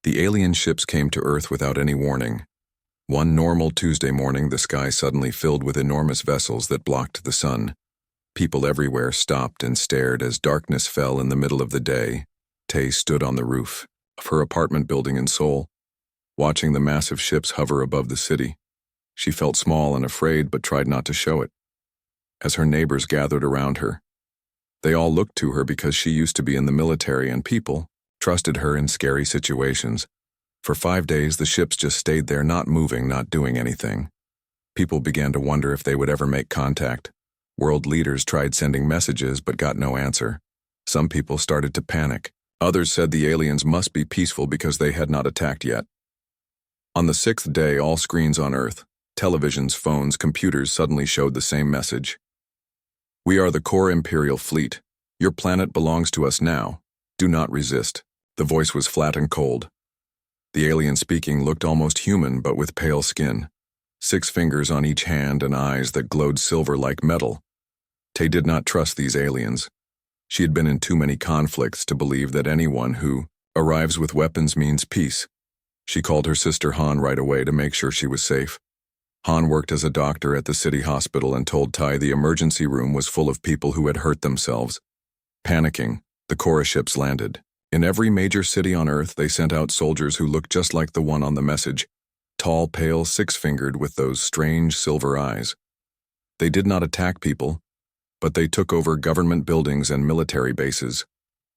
The alien ships came to Earth without any warning. One normal Tuesday morning, the sky suddenly filled with enormous vessels that blocked the sun. People everywhere stopped and stared as darkness fell in the middle of the day. Tay stood on the roof of her apartment building in Seoul, watching the massive ships hover above the city. She felt small and afraid but tried not to show it. As her neighbors gathered around her, they all looked to her because she used to be in the military and people trusted her in scary situations. For 5 days, the ships just stayed there, not moving, not doing anything. People began to wonder if they would ever make contact. World leaders tried sending messages but got no answer. Some people started to panic. Others said the aliens must be peaceful because they had not attacked yet. On the 6th day, all screens on Earth, televisions, phones, computers suddenly showed the same message. "We are the core Imperial fleet. Your planet belongs to us now. Do not resist." The voice was flat and cold. The alien speaking looked almost human but with pale skin, 6 fingers on each hand and eyes that glowed silver like metal. Tay did not trust these aliens. She had been in too many conflicts to believe that anyone who arrives with weapons means peace. She called her sister Han right away to make sure she was safe. Han worked as a doctor at the city hospital and told Tay the emergency room was full of people who had hurt themselves. Panicking, the Korra ships landed. In every major city on Earth, they sent out soldiers who looked just like the one on the message, tall, pale, 6-fingered with those strange silver eyes. They did not attack people, but they took over government buildings and military bases.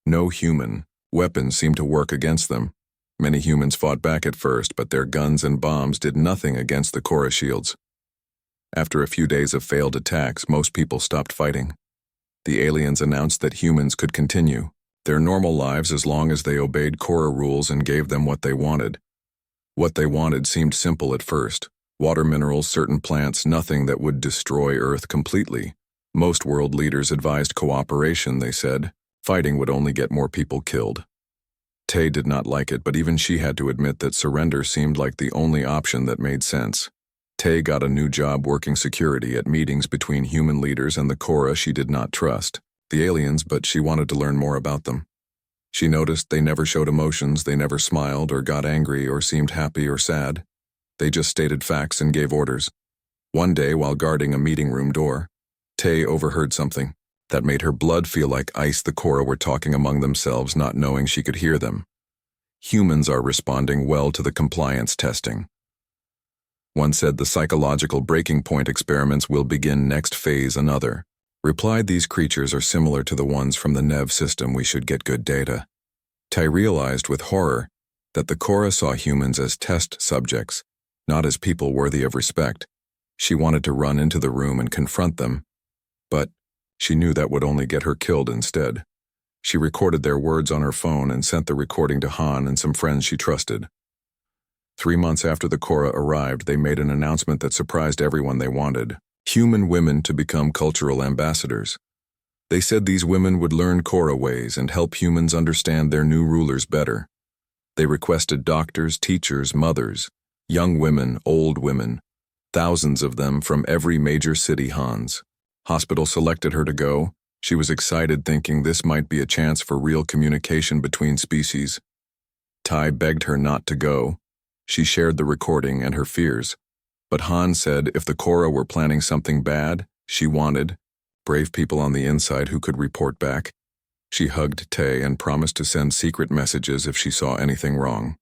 No human weapons seemed to work against them. Many humans fought back at first, but their guns and bombs did nothing against the Korra shields. After a few days of failed attacks, most people stopped fighting. The aliens announced that humans could continue their normal lives as long as they obeyed Korra rules and gave them what they wanted. What they wanted seemed simple at first: water, minerals, certain plants, nothing that would destroy Earth completely. Most world leaders advised cooperation, they said. Fighting would only get more people killed. Tay did not like it, but even she had to admit that surrender seemed like the only option that made sense. Tay got a new job working security at meetings between human leaders and the Korra she did not trust, the aliens, but she wanted to learn more about them. She noticed they never showed emotions, they never smiled or got angry or seemed happy or sad. They just stated facts and gave orders. One day, while guarding a meeting room door, Tay overheard something that made her blood feel like ice. The Korra were talking among themselves, not knowing she could hear them. "Humans are responding well to the compliance testing." One said, "The psychological breaking point experiments will begin next phase." Another replied, "These creatures are similar to the ones from the NEV system. We should get good data." Tay realized with horror that the Korra saw humans as test subjects, not as people worthy of respect. She wanted to run into the room and confront them, but she knew that would only get her killed instead. She recorded their words on her phone and sent the recording to Han and some friends she trusted. 3 months after the Korra arrived, they made an announcement that surprised everyone. They wanted human women to become cultural ambassadors. They said these women would learn Korra ways and help humans understand their new rulers better. They requested doctors, teachers, mothers, young women, old women, thousands of them from every major city. Han's hospital selected her to go. She was excited, thinking this might be a chance for real communication between species. Tay begged her not to go. She shared the recording and her fears. But Han said if the Korra were planning something bad, she wanted brave people on the inside who could report back. She hugged Tay and promised to send secret messages if she saw anything wrong.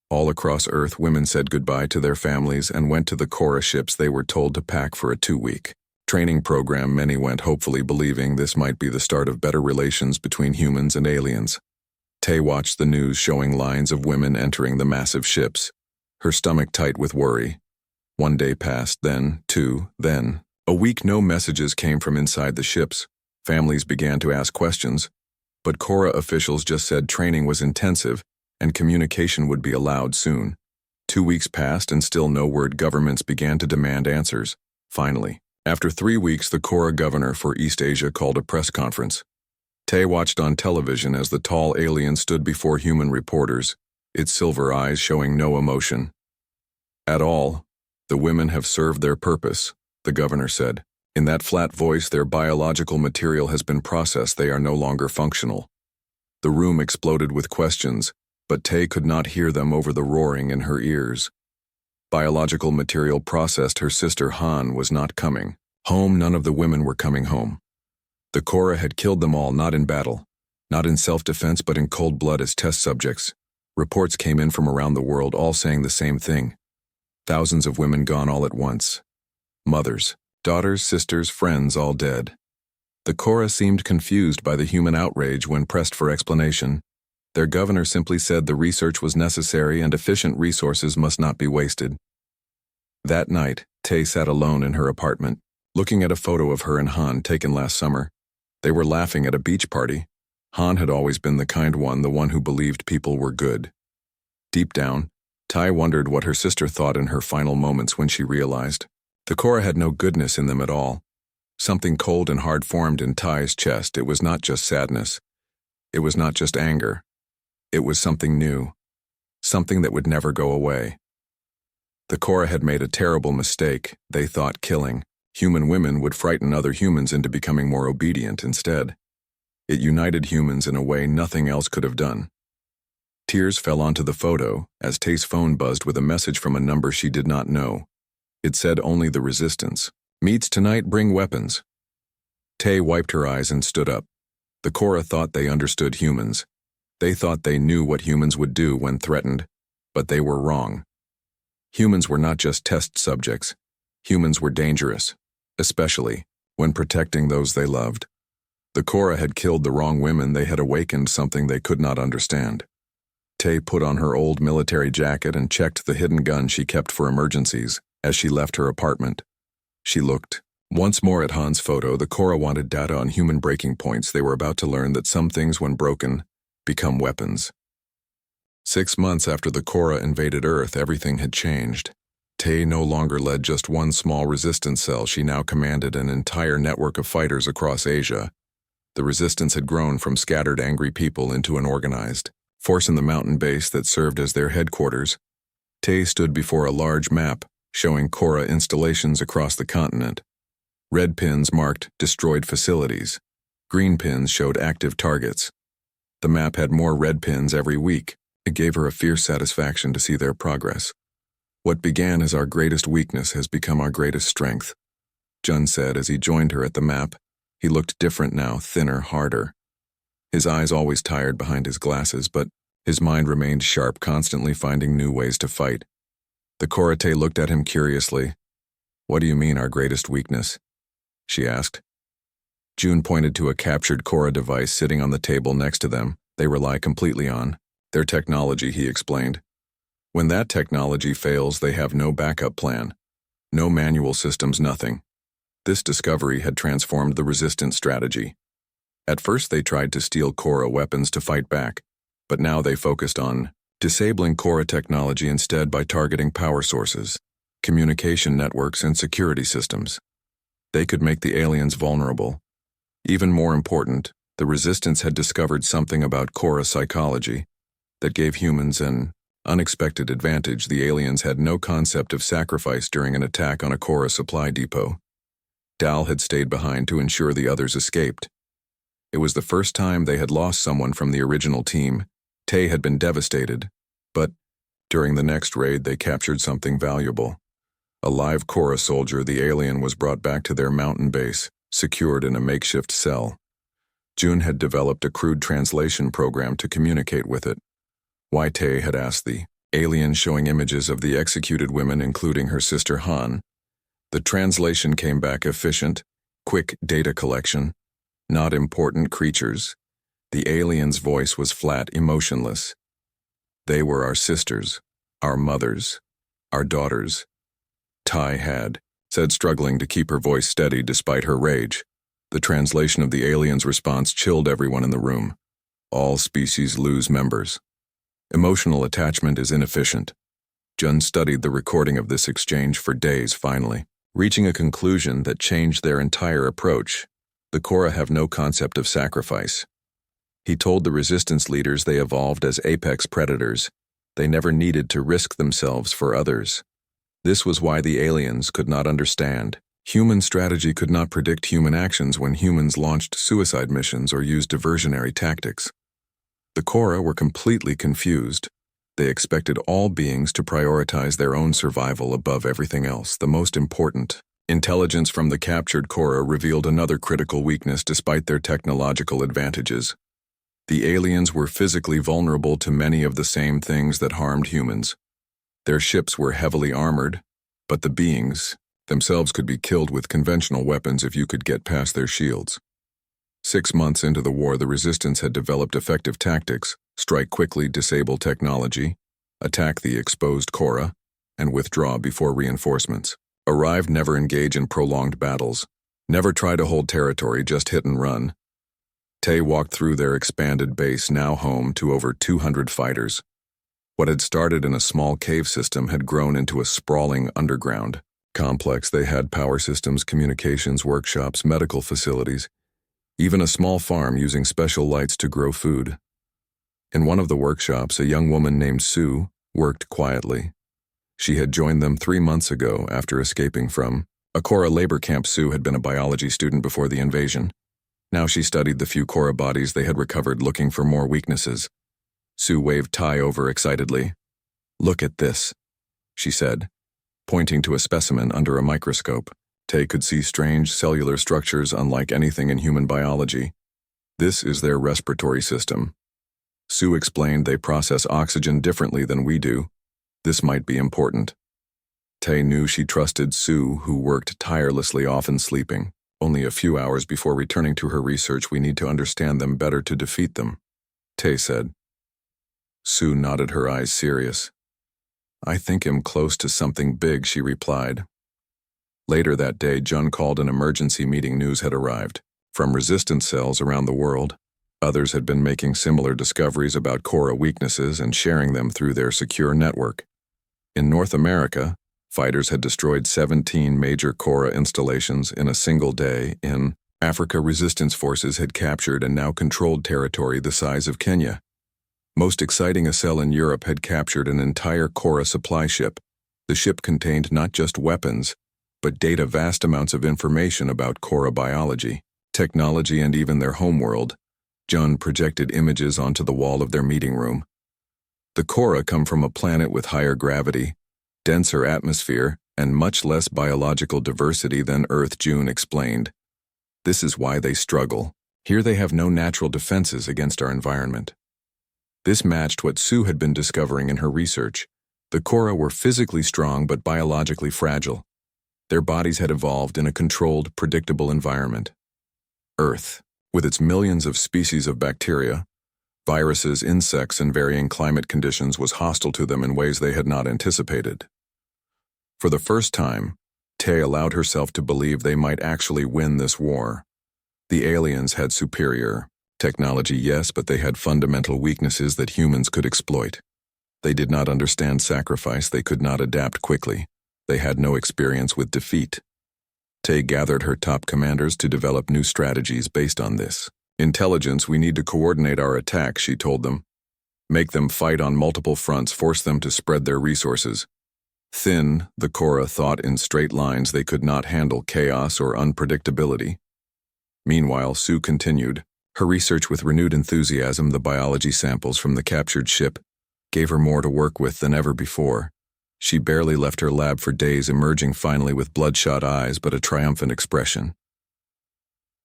All across Earth, women said goodbye to their families and went to the Korra ships they were told to pack for a 2-week training program. Many went, hopefully believing this might be the start of better relations between humans and aliens. Tay watched the news showing lines of women entering the massive ships, her stomach tight with worry. 1 day passed, then 2, then a week. No messages came from inside the ships. Families began to ask questions, but Korra officials just said training was intensive and communication would be allowed soon. 2 weeks passed and still no word. Governments began to demand answers. Finally, after 3 weeks, the Korra governor for East Asia called a press conference. Tay watched on television as the tall alien stood before human reporters, its silver eyes showing no emotion at all. "The women have served their purpose," the governor said. In that flat voice, "Their biological material has been processed. They are no longer functional." The room exploded with questions, but Tay could not hear them over the roaring in her ears. Biological material processed her sister Han was not coming. Home, none of the women were coming home. The Korra had killed them all, not in battle, not in self-defense, but in cold blood as test subjects. Reports came in from around the world, all saying the same thing. Thousands of women gone all at once. Mothers, daughters, sisters, friends, all dead. The Korra seemed confused by the human outrage when pressed for explanation. Their governor simply said the research was necessary and efficient resources must not be wasted. That night, Tay sat alone in her apartment, looking at a photo of her and Han taken last summer. They were laughing at a beach party. Han had always been the kind one, the one who believed people were good. Deep down, Tay wondered what her sister thought in her final moments when she realized the Korra had no goodness in them at all. Something cold and hard formed in Tay's chest. It was not just sadness. It was not just anger. It was something new. Something that would never go away. The Korra had made a terrible mistake. They thought killing human women would frighten other humans into becoming more obedient instead. It united humans in a way nothing else could have done. Tears fell onto the photo as Tay's phone buzzed with a message from a number she did not know. It said only the resistance. Meets tonight, bring weapons. Tay wiped her eyes and stood up. The Korra thought they understood humans. They thought they knew what humans would do when threatened, but they were wrong. Humans were not just test subjects. Humans were dangerous, especially when protecting those they loved. The Korra had killed the wrong women. They had awakened something they could not understand. Tay put on her old military jacket and checked the hidden gun she kept for emergencies as she left her apartment. She looked once more at Han's photo. The Korra wanted data on human breaking points. They were about to learn that some things, when broken, become weapons. 6 months after the Korra invaded Earth, everything had changed. Tay no longer led just one small resistance cell. She now commanded an entire network of fighters across Asia. The resistance had grown from scattered angry people into an organized force in the mountain base that served as their headquarters. Tay stood before a large map showing Korra installations across the continent. Red pins marked destroyed facilities. Green pins showed active targets. The map had more red pins every week. It gave her a fierce satisfaction to see their progress. What began as our greatest weakness has become our greatest strength, Jun said as he joined her at the map. He looked different now, thinner, harder. His eyes always tired behind his glasses, but his mind remained sharp, constantly finding new ways to fight. The Korra Tay looked at him curiously. What do you mean, our greatest weakness? She asked. Jun pointed to a captured Korra device sitting on the table next to them. They rely completely on their technology, he explained. When that technology fails, they have no backup plan. No manual systems, nothing. This discovery had transformed the resistance strategy. At first they tried to steal Korra weapons to fight back, but now they focused on disabling Korra technology instead by targeting power sources, communication networks, and security systems. They could make the aliens vulnerable. Even more important, the resistance had discovered something about Korra psychology that gave humans an unexpected advantage. The aliens had no concept of sacrifice during an attack on a Korra supply depot. Dal had stayed behind to ensure the others escaped. It was the first time they had lost someone from the original team. Tay had been devastated, but during the next raid they captured something valuable. A live Korra soldier. The alien was brought back to their mountain base, secured in a makeshift cell. Jun had developed a crude translation program to communicate with it. Tay had asked the alien, showing images of the executed women, including her sister Han. The translation came back efficient, quick data collection, not important creatures. The alien's voice was flat, emotionless. They were our sisters, our mothers, our daughters. Tay had said, struggling to keep her voice steady despite her rage. The translation of the alien's response chilled everyone in the room. All species lose members. Emotional attachment is inefficient. Jun studied the recording of this exchange for days, finally, reaching a conclusion that changed their entire approach. The Korra have no concept of sacrifice. He told the resistance leaders they evolved as apex predators. They never needed to risk themselves for others. This was why the aliens could not understand. Human strategy could not predict human actions when humans launched suicide missions or used diversionary tactics. The Korra were completely confused. They expected all beings to prioritize their own survival above everything else, the most important. Intelligence from the captured Korra revealed another critical weakness despite their technological advantages. The aliens were physically vulnerable to many of the same things that harmed humans. Their ships were heavily armored, but the beings themselves could be killed with conventional weapons if you could get past their shields. 6 months into the war, the Resistance had developed effective tactics: strike quickly, disable technology, attack the exposed Korra, and withdraw before reinforcements. Arrive, never engage in prolonged battles. Never try to hold territory, just hit and run. Tay walked through their expanded base, now home to over 200 fighters. What had started in a small cave system had grown into a sprawling underground complex. They had power systems, communications, workshops, medical facilities, even a small farm using special lights to grow food. In one of the workshops, a young woman named Sue worked quietly. She had joined them 3 months ago after escaping from a Korra labor camp. Sue had been a biology student before the invasion. Now she studied the few Korra bodies they had recovered, looking for more weaknesses. Sue waved Tai over excitedly. "Look at this," she said, pointing to a specimen under a microscope. Tay could see strange cellular structures unlike anything in human biology. "This is their respiratory system." Sue explained, "They process oxygen differently than we do. This might be important." Tay knew she trusted Sue, who worked tirelessly, often sleeping. "Only a few hours before returning to her research. We need to understand them better to defeat them," Tay said. Sue nodded, her eyes serious. "I think I'm close to something big," she replied. Later that day, Jun called an emergency meeting. News had arrived from resistance cells around the world. Others had been making similar discoveries about Korra weaknesses and sharing them through their secure network. In North America, fighters had destroyed 17 major Korra installations in a single day. In Africa, resistance forces had captured and now controlled territory the size of Kenya. Most exciting, a cell in Europe had captured an entire Korra supply ship. The ship contained not just weapons, but data, vast amounts of information about Korra biology, technology, and even their homeworld. Jun projected images onto the wall of their meeting room. The Korra come from a planet with higher gravity, denser atmosphere, and much less biological diversity than Earth, June explained. "This is why they struggle. Here they have no natural defenses against our environment." This matched what Sue had been discovering in her research. The Korra were physically strong but biologically fragile. Their bodies had evolved in a controlled, predictable environment. Earth, with its millions of species of bacteria, viruses, insects, and varying climate conditions, was hostile to them in ways they had not anticipated. For the first time, Tay allowed herself to believe they might actually win this war. The aliens had superior technology, yes, but they had fundamental weaknesses that humans could exploit. They did not understand sacrifice. They could not adapt quickly. They had no experience with defeat. Tay gathered her top commanders to develop new strategies based on this. "Intelligence, we need to coordinate our attacks," she told them. "Make them fight on multiple fronts, force them to spread their resources." Thin, the Korra thought in straight lines. They could not handle chaos or unpredictability. Meanwhile, Sue continued her research with renewed enthusiasm. The biology samples from the captured ship gave her more to work with than ever before. She barely left her lab for days, emerging finally with bloodshot eyes but a triumphant expression.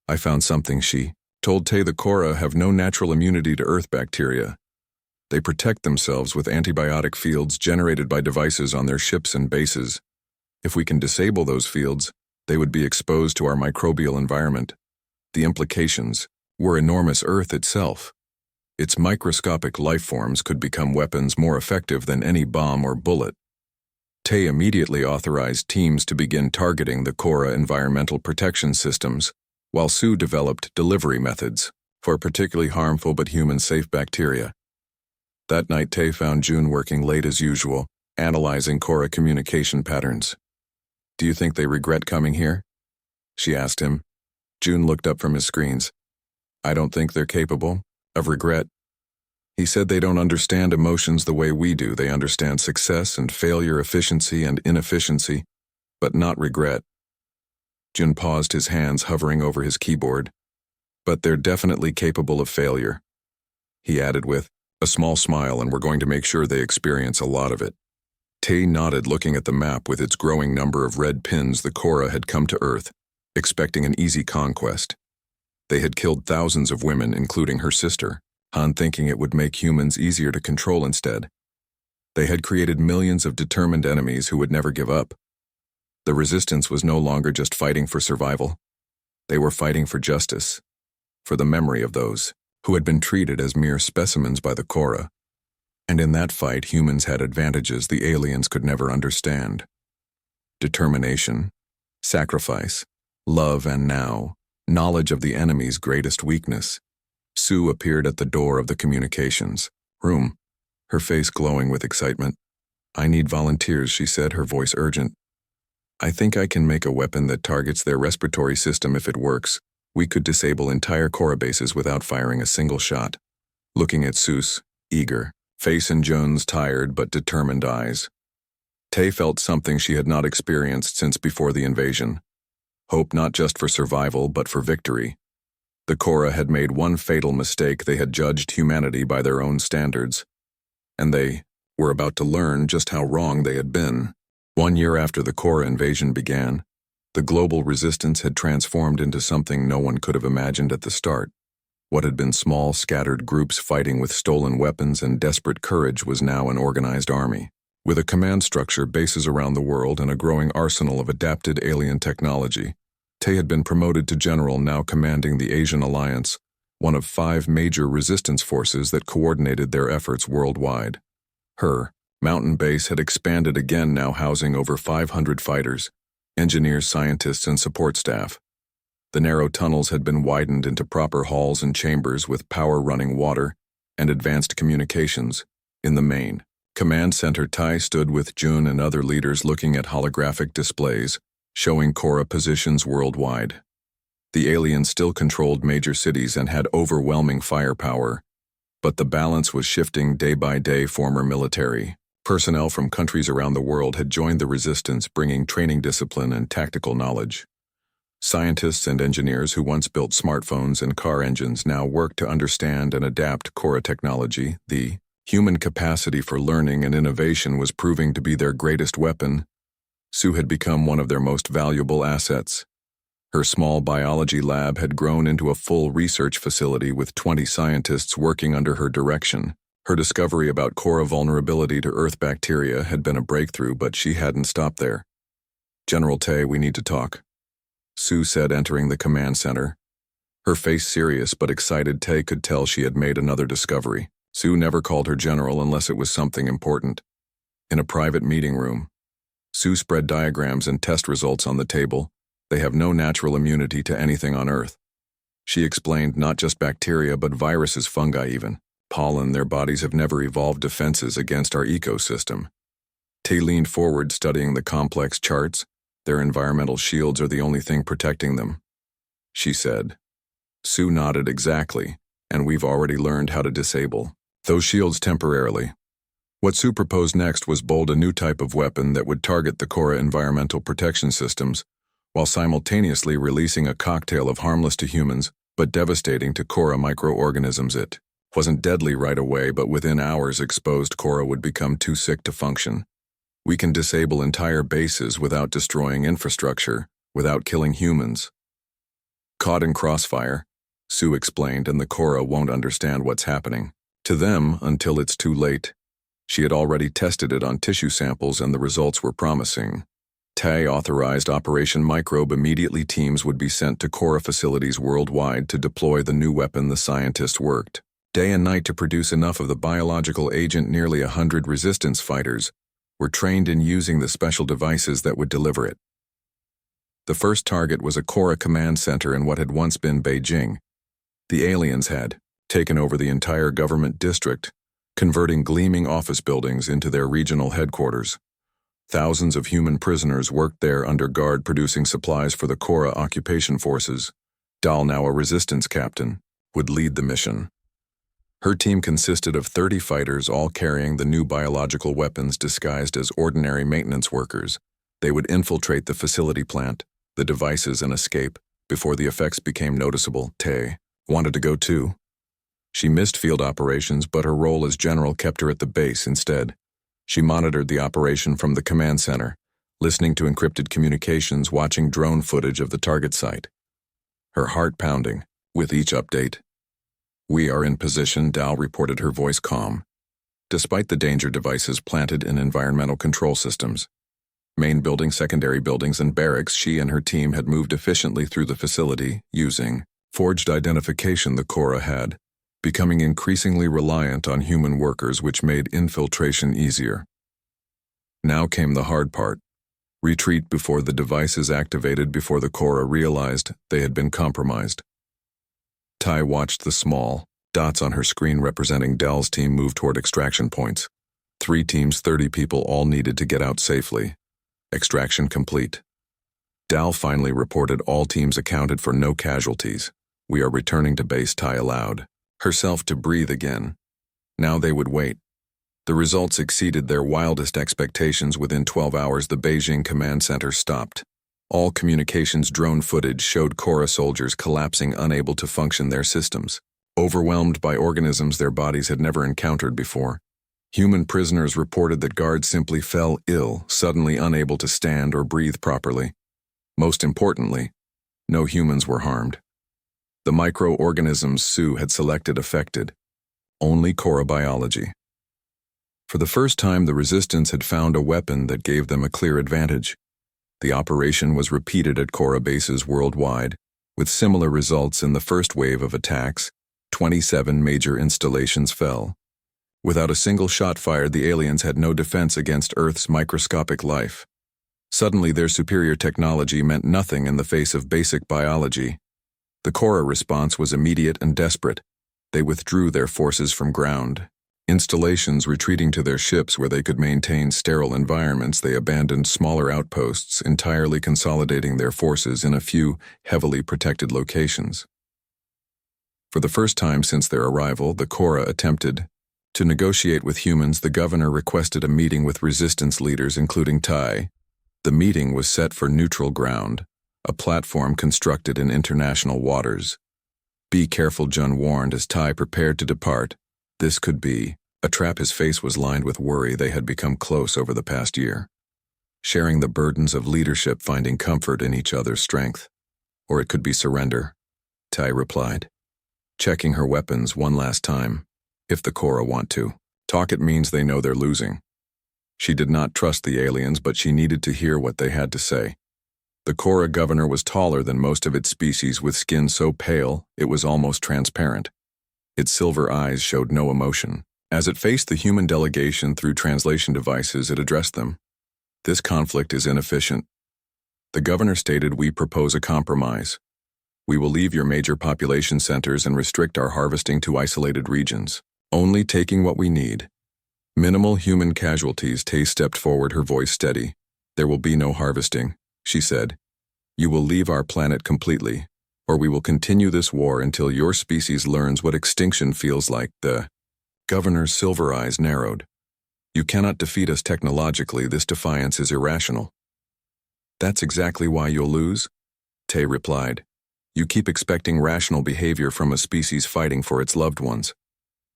"I found something," she told Tay. "The Korra have no natural immunity to Earth bacteria. They protect themselves with antibiotic fields generated by devices on their ships and bases. If we can disable those fields, they would be exposed to our microbial environment. The implications were enormous. Earth itself, its microscopic life forms, could become weapons more effective than any bomb or bullet." Tay immediately authorized teams to begin targeting the Korra environmental protection systems, while Sue developed delivery methods for particularly harmful but human-safe bacteria. That night, Tay found June working late as usual, analyzing Korra communication patterns. "Do you think they regret coming here?" she asked him. June looked up from his screens. "I don't think they're capable of regret." He said, "They don't understand emotions the way we do. They understand success and failure, efficiency and inefficiency, but not regret." Jun paused, his hands hovering over his keyboard. "But they're definitely capable of failure." he added with a small smile, and we're going to make sure they experience a lot of it. Tay nodded, looking at the map with its growing number of red pins. The Korra had come to Earth, expecting an easy conquest. They had killed thousands of women, including her sister, Han, thinking it would make humans easier to control instead. They had created millions of determined enemies who would never give up. The resistance was no longer just fighting for survival. They were fighting for justice, for the memory of those who had been treated as mere specimens by the Korra. And in that fight, humans had advantages the aliens could never understand. Determination, sacrifice, love, and now, knowledge of the enemy's greatest weakness. Sue appeared at the door of the communications room, her face glowing with excitement. "I need volunteers," she said, her voice urgent. "I think I can make a weapon that targets their respiratory system. If it works, we could disable entire Korra bases without firing a single shot." Looking at Sue's eager face and Joan's tired but determined eyes, Tay felt something she had not experienced since before the invasion. Hope not just for survival but for victory. The Korra had made one fatal mistake. They had judged humanity by their own standards, and they were about to learn just how wrong they had been. 1 year after the Korra invasion began, the global resistance had transformed into something no one could have imagined at the start. What had been small, scattered groups fighting with stolen weapons and desperate courage was now an organized army. With a command structure, bases around the world, and a growing arsenal of adapted alien technology, Tay had been promoted to general, now commanding the Asian Alliance, one of 5 major resistance forces that coordinated their efforts worldwide. Her mountain base had expanded again, now housing over 500 fighters, engineers, scientists, and support staff. The narrow tunnels had been widened into proper halls and chambers with power, running water, and advanced communications. In the main command center, Tai stood with Jun and other leaders, looking at holographic displays showing Korra positions worldwide. The aliens still controlled major cities and had overwhelming firepower, but the balance was shifting day by day. Former military personnel from countries around the world had joined the resistance, bringing training, discipline, and tactical knowledge. Scientists and engineers who once built smartphones and car engines now worked to understand and adapt Korra technology. The human capacity for learning and innovation was proving to be their greatest weapon. Sue had become one of their most valuable assets. Her small biology lab had grown into a full research facility with 20 scientists working under her direction. Her discovery about Korra vulnerability to Earth bacteria had been a breakthrough, but she hadn't stopped there. "General Tay, we need to talk," Sue said, entering the command center. Her face serious but excited, Tay could tell she had made another discovery. Sue never called her general unless it was something important. In a private meeting room, Sue spread diagrams and test results on the table. "They have no natural immunity to anything on Earth," she explained. "Not just bacteria, but viruses, fungi, even pollen. Their bodies have never evolved defenses against our ecosystem." Tay leaned forward, studying the complex charts. "Their environmental shields are the only thing protecting them," she said. Sue nodded. "Exactly, and we've already learned how to disable those shields temporarily." What Sue proposed next was bold, a new type of weapon that would target the Korra environmental protection systems, while simultaneously releasing a cocktail of harmless to humans but devastating to Korra microorganisms. It wasn't deadly right away, but within hours exposed Korra would become too sick to function. "We can disable entire bases without destroying infrastructure, without killing humans." "Caught in crossfire," Sue explained, "and the Korra won't understand what's happening to them until it's too late." She had already tested it on tissue samples and the results were promising. Tay authorized Operation Microbe. Immediately, teams would be sent to Korra facilities worldwide to deploy the new weapon. The scientists worked day and night to produce enough of the biological agent. Nearly 100 resistance fighters were trained in using the special devices that would deliver it. The first target was a Korra command center in what had once been Beijing. The aliens had taken over the entire government district, converting gleaming office buildings into their regional headquarters. Thousands of human prisoners worked there under guard, producing supplies for the Korra occupation forces. Dal, now a resistance captain, would lead the mission. Her team consisted of 30 fighters, all carrying the new biological weapons disguised as ordinary maintenance workers. They would infiltrate the facility, plant the devices, and escape before the effects became noticeable. Tay wanted to go too. She missed field operations, but her role as general kept her at the base instead. She monitored the operation from the command center, listening to encrypted communications, watching drone footage of the target site. Her heart pounding with each update. "We are in position," Dal reported, her voice calm. Despite the danger devices planted in environmental control systems, main building, secondary buildings, and barracks, she and her team had moved efficiently through the facility using forged identification the Cora had, becoming increasingly reliant on human workers, which made infiltration easier. Now came the hard part. Retreat before the devices activated, before the Cora realized they had been compromised. Tai watched the small dots on her screen representing Dal's team move toward extraction points. 3 teams, 30 people, all needed to get out safely. Extraction complete. Dal finally reported all teams accounted for, no casualties. "We are returning to base," Tai allowed herself to breathe again. Now they would wait. The results exceeded their wildest expectations. Within 12 hours, the Beijing command center stopped. All communications drone footage showed Cora soldiers collapsing, unable to function their systems, overwhelmed by organisms their bodies had never encountered before. Human prisoners reported that guards simply fell ill, suddenly unable to stand or breathe properly. Most importantly, no humans were harmed. The microorganisms Sue had selected affected only Cora biology. For the first time, the Resistance had found a weapon that gave them a clear advantage. The operation was repeated at Cora bases worldwide, with similar results. In the first wave of attacks, 27 major installations fell. Without a single shot fired, the aliens had no defense against Earth's microscopic life. Suddenly, their superior technology meant nothing in the face of basic biology. The Cora response was immediate and desperate. They withdrew their forces from ground installations, retreating to their ships where they could maintain sterile environments. They abandoned smaller outposts, entirely consolidating their forces in a few heavily protected locations. For the first time since their arrival, the Cora attempted to negotiate with humans. The governor requested a meeting with resistance leaders, including Tai. The meeting was set for neutral ground, a platform constructed in international waters. "Be careful," Jun warned as Tai prepared to depart. This could be a trap. His face was lined with worry. They had become close over the past year, sharing the burdens of leadership, finding comfort in each other's strength. "Or it could be surrender," Tai replied, checking her weapons one last time. "If the Cora want to talk, it means they know they're losing." She did not trust the aliens, but she needed to hear what they had to say. The Cora governor was taller than most of its species, with skin so pale it was almost transparent. Its silver eyes showed no emotion. As it faced the human delegation through translation devices, it addressed them. "This conflict is inefficient." The governor stated, "We propose a compromise. We will leave your major population centers and restrict our harvesting to isolated regions, only taking what we need. Minimal human casualties." Tai stepped forward, her voice steady. "There will be no harvesting," she said. "You will leave our planet completely, or we will continue this war until your species learns what extinction feels like." The governor's silver eyes narrowed. "You cannot defeat us technologically. This defiance is irrational." "That's exactly why you'll lose," Tai replied. "You keep expecting rational behavior from a species fighting for its loved ones."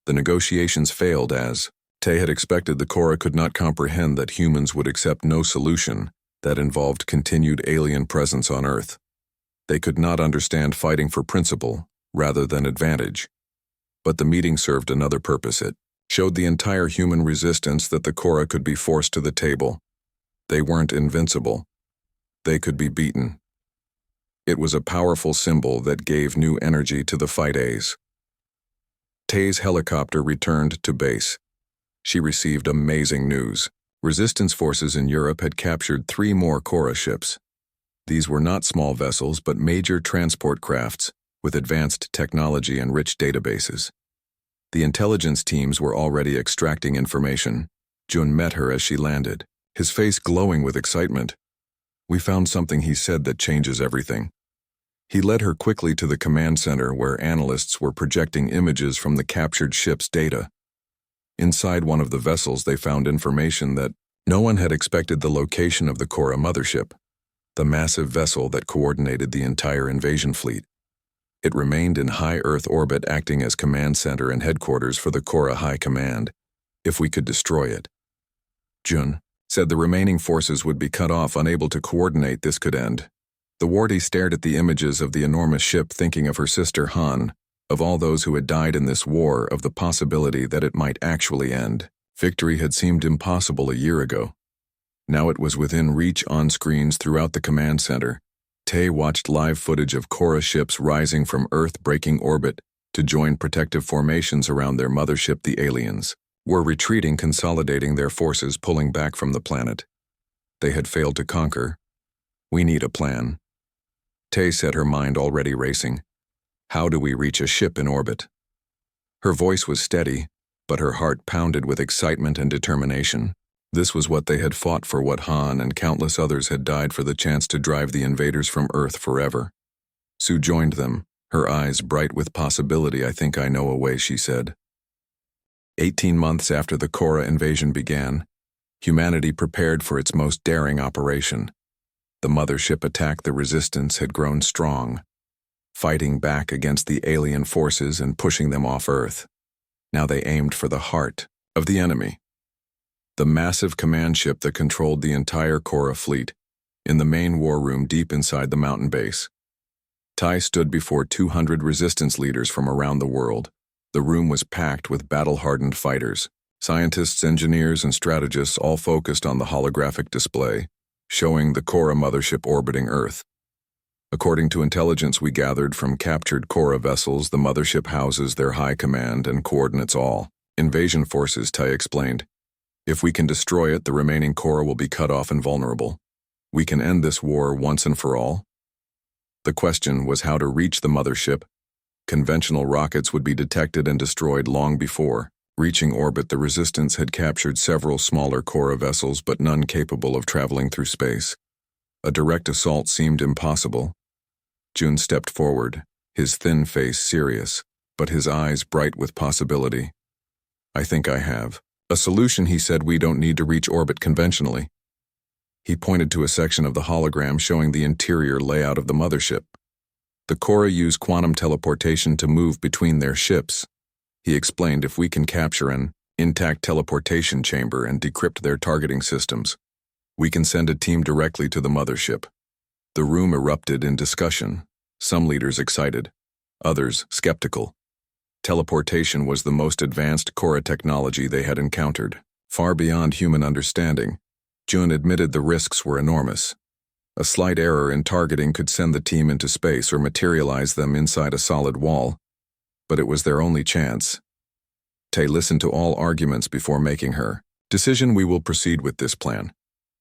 The negotiations failed as Tai had expected. The Cora could not comprehend that humans would accept no solution that involved continued alien presence on Earth. They could not understand fighting for principle rather than advantage. But the meeting served another purpose. It showed the entire human resistance that the Cora could be forced to the table. They weren't invincible. They could be beaten. It was a powerful symbol that gave new energy to the fight. Tai's helicopter returned to base. She received amazing news. Resistance forces in Europe had captured 3 more Cora ships. These were not small vessels, but major transport crafts with advanced technology and rich databases. The intelligence teams were already extracting information. Jun met her as she landed, his face glowing with excitement. "We found something," he said, "that changes everything." He led her quickly to the command center, where analysts were projecting images from the captured ship's data. Inside one of the vessels, they found information that no one had expected: the location of the Cora mothership, the massive vessel that coordinated the entire invasion fleet. It remained in high Earth orbit, acting as command center and headquarters for the Korra High Command. If we could destroy it, Jun said the remaining forces would be cut off, unable to coordinate. This could end. The wardie stared at the images of the enormous ship, thinking of her sister Han, of all those who had died in this war, of the possibility that it might actually end. Victory had seemed impossible a year ago. Now it was within reach. On screens throughout the command center, Tay watched live footage of Korra ships rising from Earth-breaking orbit to join protective formations around their mothership. The aliens were retreating, consolidating their forces, pulling back from the planet they had failed to conquer. We need a plan. Tay said, her mind already racing. How do we reach a ship in orbit? Her voice was steady, but her heart pounded with excitement and determination. This was what they had fought for, what Han and countless others had died for, the chance to drive the invaders from Earth forever. Sue joined them, her eyes bright with possibility. I think I know a way, she said. 18 months after the Korra invasion began, humanity prepared for its most daring operation. The mothership attack. The resistance had grown strong, fighting back against the alien forces and pushing them off Earth. Now they aimed for the heart of the enemy, the massive command ship that controlled the entire Korra fleet, in the main war room deep inside the mountain base. Tai stood before 200 resistance leaders from around the world. The room was packed with battle-hardened fighters, scientists, engineers, and strategists, all focused on the holographic display, showing the Korra mothership orbiting Earth. According to intelligence we gathered from captured Korra vessels, the mothership houses their high command and coordinates all invasion forces, Tai explained. If we can destroy it, the remaining Korra will be cut off and vulnerable. We can end this war once and for all. The question was how to reach the mothership. Conventional rockets would be detected and destroyed long before reaching orbit. The resistance had captured several smaller Korra vessels, but none capable of traveling through space. A direct assault seemed impossible. Jun stepped forward, his thin face serious, but his eyes bright with possibility. I think I have a solution, he said. We don't need to reach orbit conventionally. He pointed to a section of the hologram showing the interior layout of the mothership. The Korra use quantum teleportation to move between their ships. He explained, if we can capture an intact teleportation chamber and decrypt their targeting systems, we can send a team directly to the mothership. The room erupted in discussion, some leaders excited, others skeptical. Teleportation was the most advanced Korra technology they had encountered, far beyond human understanding. Jun admitted the risks were enormous. A slight error in targeting could send the team into space or materialize them inside a solid wall, but it was their only chance. Tay listened to all arguments before making her decision. We will proceed with this plan.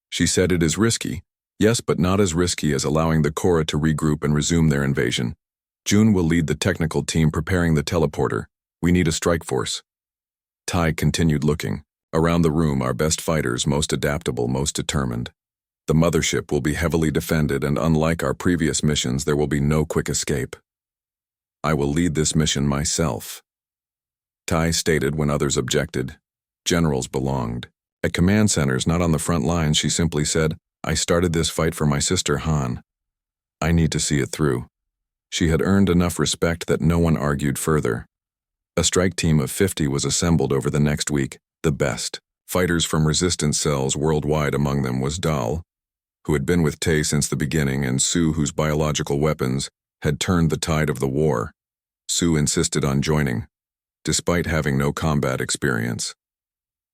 She said, it is risky, yes, but not as risky as allowing the Korra to regroup and resume their invasion. Jun will lead the technical team preparing the teleporter. We need a strike force. Tai continued looking. Around the room, our best fighters, most adaptable, most determined. The mothership will be heavily defended, and unlike our previous missions, there will be no quick escape. I will lead this mission myself, Tai stated when others objected. Generals belonged at command centers, not on the front lines. She simply said, I started this fight for my sister Han. I need to see it through. She had earned enough respect that no one argued further. A strike team of 50 was assembled over the next week, the best fighters from resistance cells worldwide. Among them was Dal, who had been with Tay since the beginning, and Sue, whose biological weapons had turned the tide of the war. Sue insisted on joining, despite having no combat experience.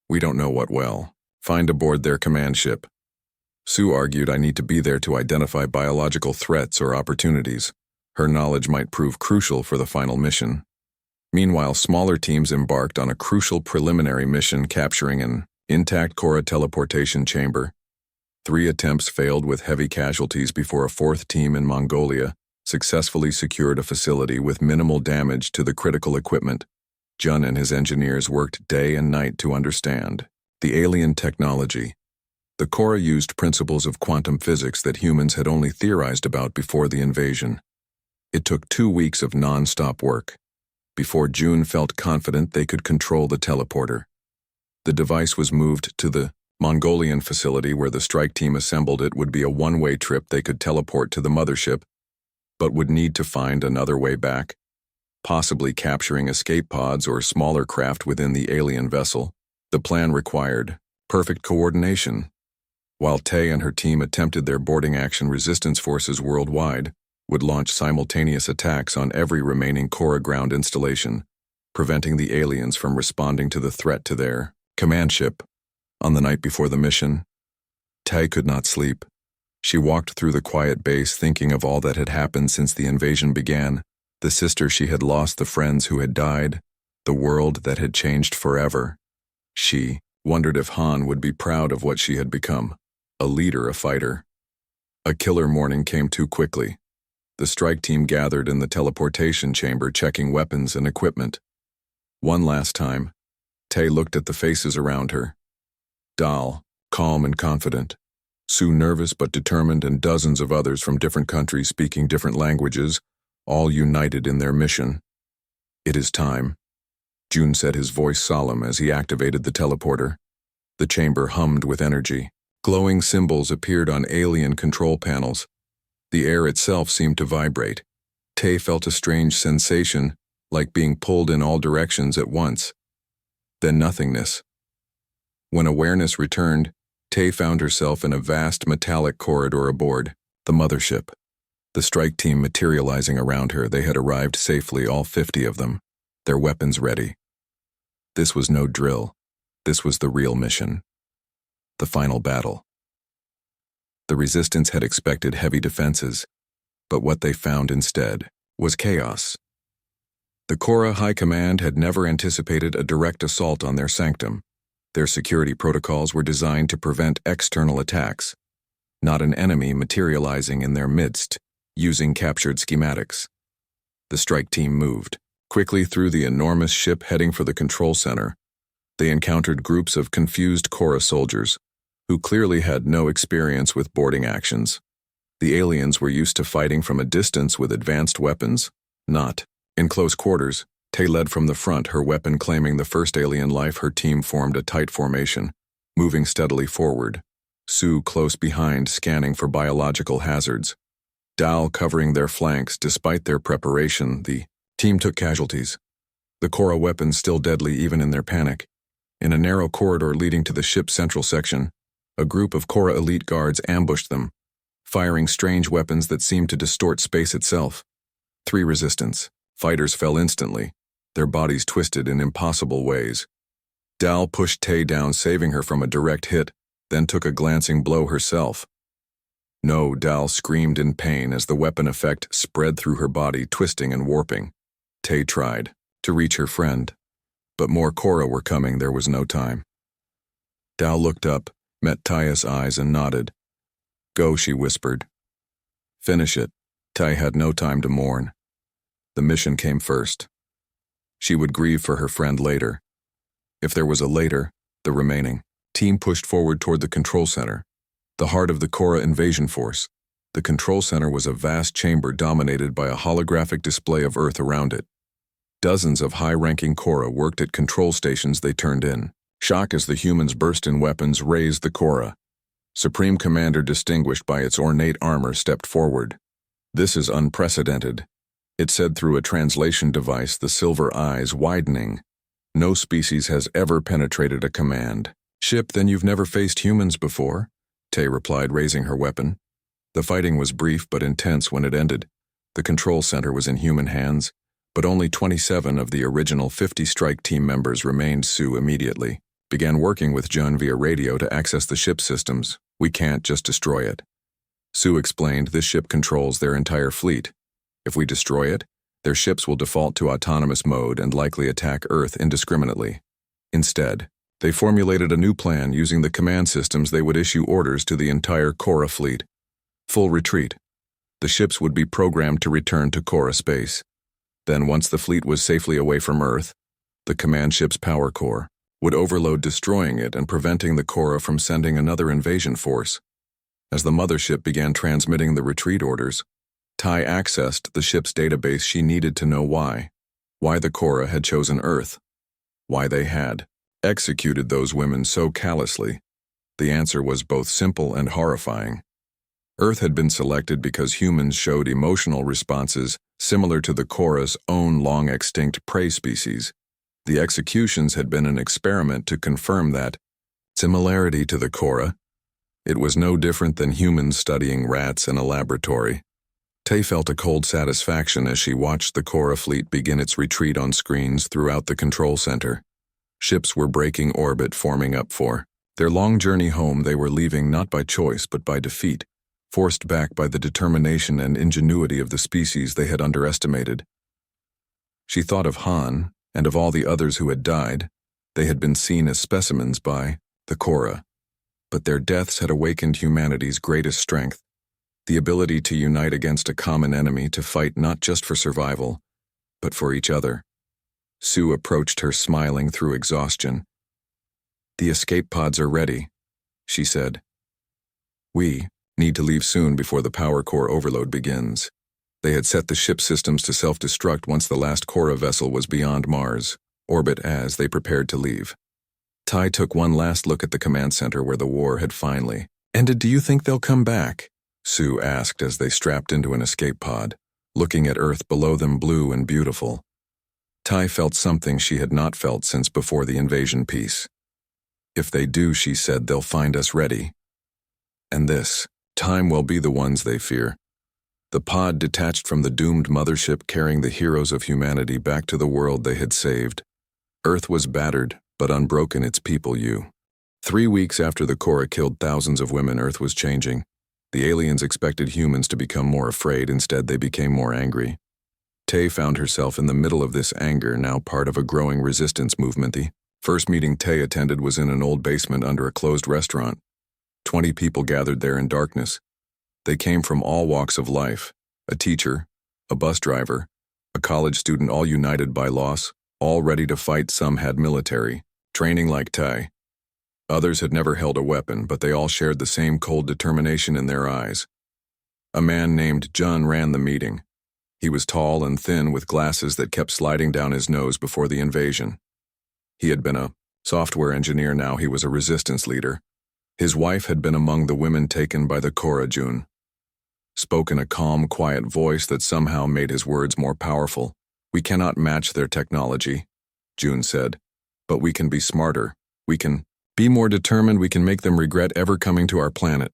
We don't know what well. Find aboard their command ship. Sue argued, I need to be there to identify biological threats or opportunities. Her knowledge might prove crucial for the final mission. Meanwhile, smaller teams embarked on a crucial preliminary mission, capturing an intact Korra teleportation chamber. 3 attempts failed with heavy casualties before a 4th team in Mongolia successfully secured a facility with minimal damage to the critical equipment. Jun and his engineers worked day and night to understand the alien technology. The Korra used principles of quantum physics that humans had only theorized about before the invasion. It took 2 weeks of non-stop work before Jun felt confident they could control the teleporter. The device was moved to the Mongolian facility where the strike team assembled. It would be a one-way trip. They could teleport to the mothership, but would need to find another way back, possibly capturing escape pods or smaller craft within the alien vessel. The plan required perfect coordination. While Tay and her team attempted their boarding action, resistance forces worldwide would launch simultaneous attacks on every remaining Korra ground installation, preventing the aliens from responding to the threat to their command ship. On the night before the mission, Tay could not sleep. She walked through the quiet base thinking of all that had happened since the invasion began, the sister she had lost, the friends who had died, the world that had changed forever. She wondered if Han would be proud of what she had become, a leader, a fighter. A killer morning came too quickly. The strike team gathered in the teleportation chamber, checking weapons and equipment. One last time, Tay looked at the faces around her. Dal, calm and confident. Sue, nervous but determined, and dozens of others from different countries speaking different languages, all united in their mission. It is time, June said, his voice solemn as he activated the teleporter. The chamber hummed with energy. Glowing symbols appeared on alien control panels. The air itself seemed to vibrate. Tay felt a strange sensation, like being pulled in all directions at once. Then nothingness. When awareness returned, Tay found herself in a vast metallic corridor aboard the mothership. The strike team materializing around her, they had arrived safely, all 50 of them, their weapons ready. This was no drill. This was the real mission. The final battle. The resistance had expected heavy defenses, but what they found instead was chaos. The Korra High Command had never anticipated a direct assault on their sanctum. Their security protocols were designed to prevent external attacks, not an enemy materializing in their midst, using captured schematics. The strike team moved quickly through the enormous ship, heading for the control center. They encountered groups of confused Korra soldiers, who clearly had no experience with boarding actions. The aliens were used to fighting from a distance with advanced weapons, not in close quarters. Tay led from the front, her weapon claiming the first alien life. Her team formed a tight formation, moving steadily forward. Sue close behind, scanning for biological hazards. Dal covering their flanks. Despite their preparation, the team took casualties. The Korra weapons still deadly even in their panic. In a narrow corridor leading to the ship's central section, a group of Korra elite guards ambushed them, firing strange weapons that seemed to distort space itself. 3 resistance fighters fell instantly, their bodies twisted in impossible ways. Dal pushed Tay down, saving her from a direct hit, then took a glancing blow herself. No, Dal screamed in pain as the weapon effect spread through her body, twisting and warping. Tay tried to reach her friend, but more Korra were coming. There was no time. Dal looked up, met Taya's eyes, and nodded. Go, she whispered. Finish it. Tay had no time to mourn. The mission came first. She would grieve for her friend later. If there was a later, the remaining team pushed forward toward the control center, the heart of the Korra invasion force. The control center was a vast chamber dominated by a holographic display of Earth around it. Dozens of high-ranking Korra worked at control stations they turned in. Shock as the humans burst in weapons raised the Korra. Supreme Commander, distinguished by its ornate armor, stepped forward. This is unprecedented, it said through a translation device, the silver eyes widening. No species has ever penetrated a command ship. Then you've never faced humans before? Tay replied, raising her weapon. The fighting was brief but intense when it ended. The control center was in human hands, but only 27 of the original 50 strike team members remained. Sue immediately began working with Jun via radio to access the ship's systems. We can't just destroy it. Sue explained, this ship controls their entire fleet. If we destroy it, their ships will default to autonomous mode and likely attack Earth indiscriminately. Instead, they formulated a new plan. Using the command systems, they would issue orders to the entire Korra fleet. Full retreat. The ships would be programmed to return to Korra space. Then, once the fleet was safely away from Earth, the command ship's power core would overload, destroying it and preventing the Korra from sending another invasion force. As the mothership began transmitting the retreat orders, Ty accessed the ship's database. She needed to know why the Korra had chosen Earth, why they had executed those women so callously. The answer was both simple and horrifying. Earth had been selected because humans showed emotional responses similar to the Korra's own long-extinct prey species. The executions had been an experiment to confirm that similarity to the Korra. It was no different than humans studying rats in a laboratory. Tay felt a cold satisfaction as she watched the Korra fleet begin its retreat on screens throughout the control center. Ships were breaking orbit, forming up for their long journey home. They were leaving not by choice but by defeat, forced back by the determination and ingenuity of the species they had underestimated. She thought of Han and of all the others who had died. They had been seen as specimens by the Korra, but their deaths had awakened humanity's greatest strength, the ability to unite against a common enemy, to fight not just for survival, but for each other. Sue approached her, smiling through exhaustion. "The escape pods are ready," she said. "We need to leave soon before the power core overload begins." They had set the ship systems to self-destruct once the last Korra vessel was beyond Mars orbit as they prepared to leave. Ty took one last look at the command center where the war had finally ended. "Do you think they'll come back?" Sue asked as they strapped into an escape pod, looking at Earth below them, blue and beautiful. Ty felt something she had not felt since before the invasion piece. "If they do," she said, "they'll find us ready. And this time will be the ones they fear." The pod detached from the doomed mothership, carrying the heroes of humanity back to the world they had saved. Earth was battered, but unbroken, its people. 3 weeks after the Korra killed thousands of women, Earth was changing. The aliens expected humans to become more afraid. Instead, they became more angry. Tay found herself in the middle of this anger, now part of a growing resistance movement. The first meeting Tay attended was in an old basement under a closed restaurant. 20 people gathered there in darkness. They came from all walks of life: a teacher, a bus driver, a college student, all united by loss, all ready to fight. Some had military training like Tay. Others had never held a weapon, but they all shared the same cold determination in their eyes. A man named Jun ran the meeting. He was tall and thin, with glasses that kept sliding down his nose before the invasion. He had been a software engineer, now he was a resistance leader. His wife had been among the women taken by the Korra. Jun spoke in a calm, quiet voice that somehow made his words more powerful. "We cannot match their technology," Jun said, "but we can be smarter. We can be more determined. We can make them regret ever coming to our planet."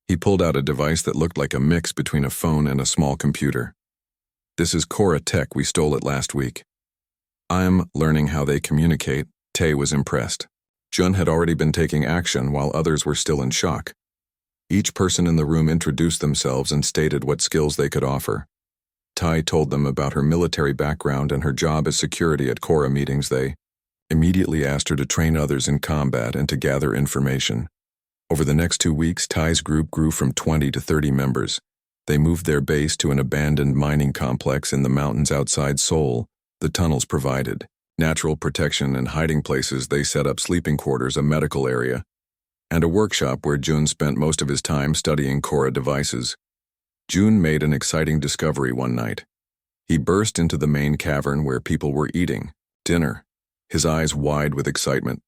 He pulled out a device that looked like a mix between a phone and a small computer. "This is Korra tech. We stole it last week." "I'm learning how they communicate." Tay was impressed. Jun had already been taking action while others were still in shock. Each person in the room introduced themselves and stated what skills they could offer. Ty told them about her military background and her job as security at Korra meetings. They immediately asked her to train others in combat and to gather information. Over the next 2 weeks, Ty's group grew from 20 to 30 members. They moved their base to an abandoned mining complex in the mountains outside Seoul. The tunnels provided natural protection and hiding places. They set up sleeping quarters, a medical area, and a workshop where Jun spent most of his time studying Korra devices. Jun made an exciting discovery one night. He burst into the main cavern where people were eating dinner, his eyes wide with excitement.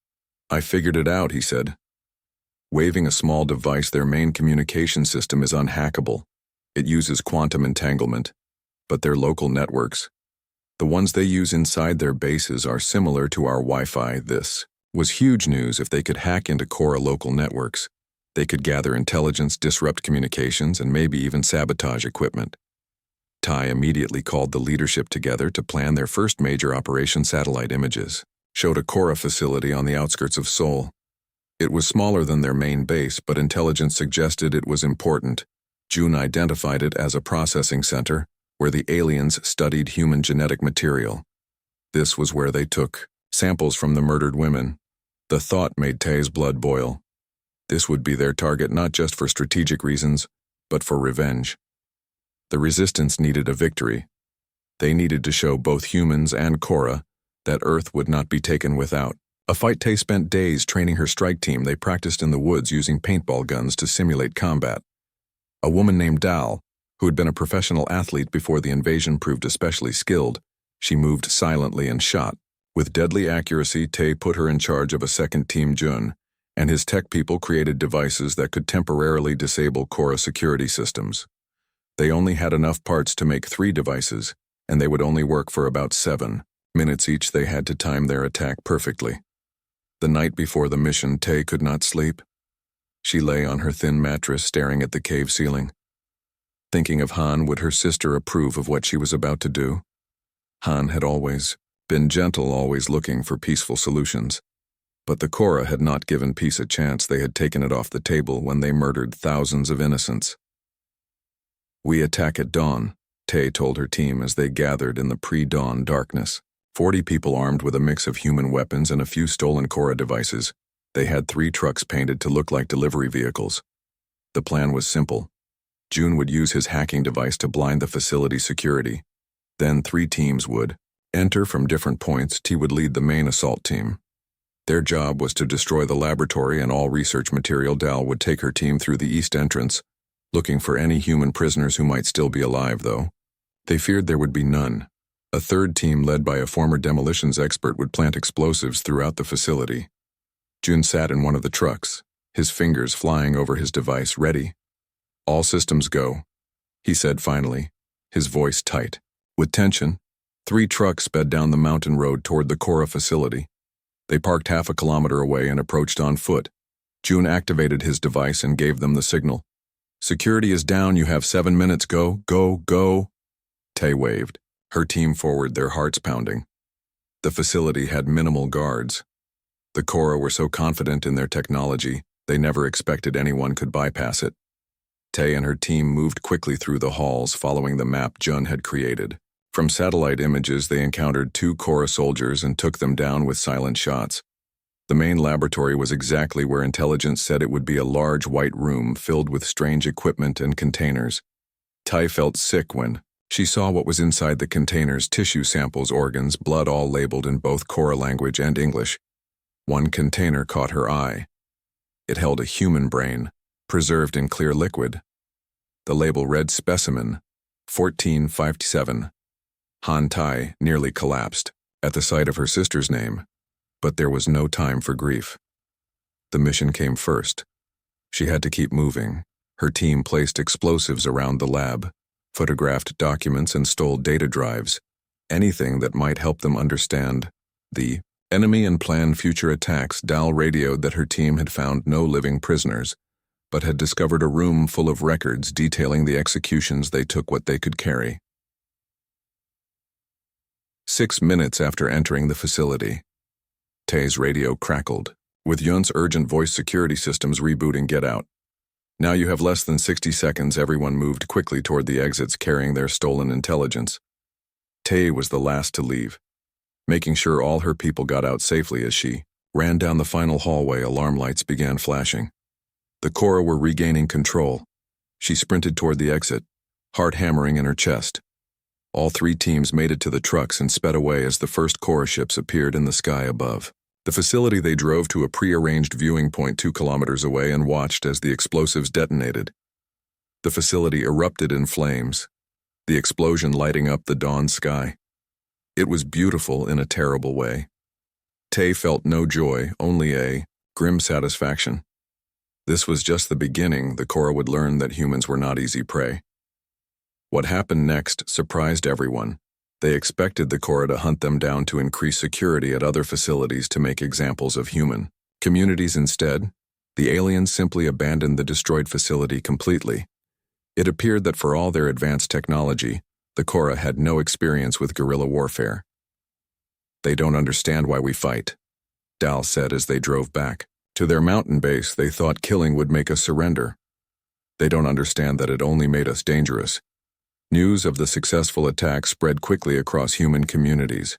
"I figured it out," he said. Waving a small device, their main communication system is unhackable. It uses quantum entanglement, but their local networks, the ones they use inside their bases, are similar to our Wi-Fi. This was huge news. If they could hack into Korra local networks, they could gather intelligence, disrupt communications, and maybe even sabotage equipment. Ty immediately called the leadership together to plan their first major operation. Satellite images showed a Korra facility on the outskirts of Seoul. It was smaller than their main base, but intelligence suggested it was important. Jun identified it as a processing center where the aliens studied human genetic material. This was where they took samples from the murdered women. The thought made Tay's blood boil. This would be their target, not just for strategic reasons, but for revenge. The resistance needed a victory. They needed to show both humans and Korra that Earth would not be taken without a fight. Tay spent days training her strike team. They practiced in the woods using paintball guns to simulate combat. A woman named Dal, who had been a professional athlete before the invasion, proved especially skilled. She moved silently and shot with deadly accuracy. Tay put her in charge of a second team, Jun, and his tech people created devices that could temporarily disable Korra security systems. They only had enough parts to make 3 devices, and they would only work for about 7 minutes each. They had to time their attack perfectly. The night before the mission, Tay could not sleep. She lay on her thin mattress staring at the cave ceiling. Thinking of Han, would her sister approve of what she was about to do? Han had always been gentle, always looking for peaceful solutions. But the Korra had not given peace a chance. They had taken it off the table when they murdered thousands of innocents. "We attack at dawn," Tay told her team as they gathered in the pre-dawn darkness. 40 people armed with a mix of human weapons and a few stolen Korra devices. They had 3 trucks painted to look like delivery vehicles. The plan was simple. June would use his hacking device to blind the facility security. Then 3 teams would enter from different points. T would lead the main assault team. Their job was to destroy the laboratory and all research material. Dal would take her team through the east entrance, looking for any human prisoners who might still be alive, though they feared there would be none. A third team, led by a former demolitions expert, would plant explosives throughout the facility. June sat in one of the trucks, his fingers flying over his device. "Ready? All systems go," he said finally, his voice tight with tension. 3 trucks sped down the mountain road toward the Korra facility. They parked half a kilometer away and approached on foot. June activated his device and gave them the signal. "Security is down. You have 7 minutes. Go, go, go." Tay waved, her team forward, their hearts pounding. The facility had minimal guards. The Korra were so confident in their technology, they never expected anyone could bypass it. Tay and her team moved quickly through the halls, following the map Jun had created. From satellite images, they encountered 2 Korra soldiers and took them down with silent shots. The main laboratory was exactly where intelligence said it would be, a large white room filled with strange equipment and containers. Tay felt sick when she saw what was inside the containers: tissue samples, organs, blood, all labeled in both Korra language and English. One container caught her eye. It held a human brain, preserved in clear liquid. The label read "Specimen 1457. Han Tai nearly collapsed at the sight of her sister's name, but there was no time for grief. The mission came first. She had to keep moving. Her team placed explosives around the lab, photographed documents, and stole data drives, anything that might help them understand the enemy and plan future attacks. Dal radioed that her team had found no living prisoners, but had discovered a room full of records detailing the executions. They took what they could carry. 6 minutes after entering the facility, Tay's radio crackled, with Yun's urgent voice: "Security systems rebooting, get out. Now you have less than 60 seconds. Everyone moved quickly toward the exits, carrying their stolen intelligence. Tay was the last to leave, making sure all her people got out safely. As she ran down the final hallway, alarm lights began flashing. The Korra were regaining control. She sprinted toward the exit, heart hammering in her chest. All 3 teams made it to the trucks and sped away as the first Korra ships appeared in the sky above the facility. They drove to a pre-arranged viewing point 2 kilometers away and watched as the explosives detonated. The facility erupted in flames, the explosion lighting up the dawn sky. It was beautiful in a terrible way. Tay felt no joy, only a grim satisfaction. This was just the beginning. The Korra would learn that humans were not easy prey. What happened next surprised everyone. They expected the Korra to hunt them down to increase security at other facilities to make examples of human communities. Instead, the aliens simply abandoned the destroyed facility completely. It appeared that for all their advanced technology, the Korra had no experience with guerrilla warfare. "They don't understand why we fight," Dal said as they drove back to their mountain base. "They thought killing would make us surrender. They don't understand that it only made us dangerous." News of the successful attack spread quickly across human communities.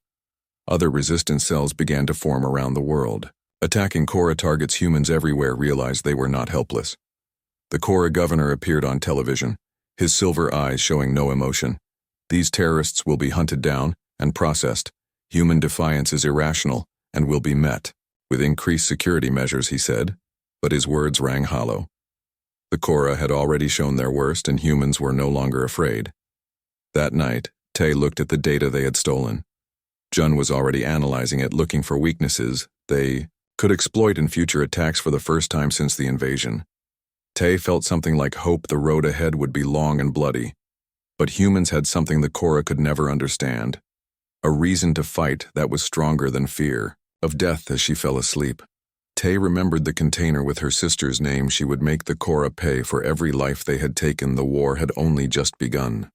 Other resistance cells began to form around the world. Attacking Korra targets, humans everywhere realized they were not helpless. The Korra governor appeared on television, his silver eyes showing no emotion. "These terrorists will be hunted down and processed. Human defiance is irrational and will be met with increased security measures," he said, but his words rang hollow. The Korra had already shown their worst, and humans were no longer afraid. That night, Tay looked at the data they had stolen. Jun was already analyzing it, looking for weaknesses. They could exploit in future attacks for the first time since the invasion. Tay felt something like hope the road ahead would be long and bloody. But humans had something the Korra could never understand. A reason to fight that was stronger than fear of death as she fell asleep. Tay remembered the container with her sister's name. She would make the Korra pay for every life they had taken. The war had only just begun.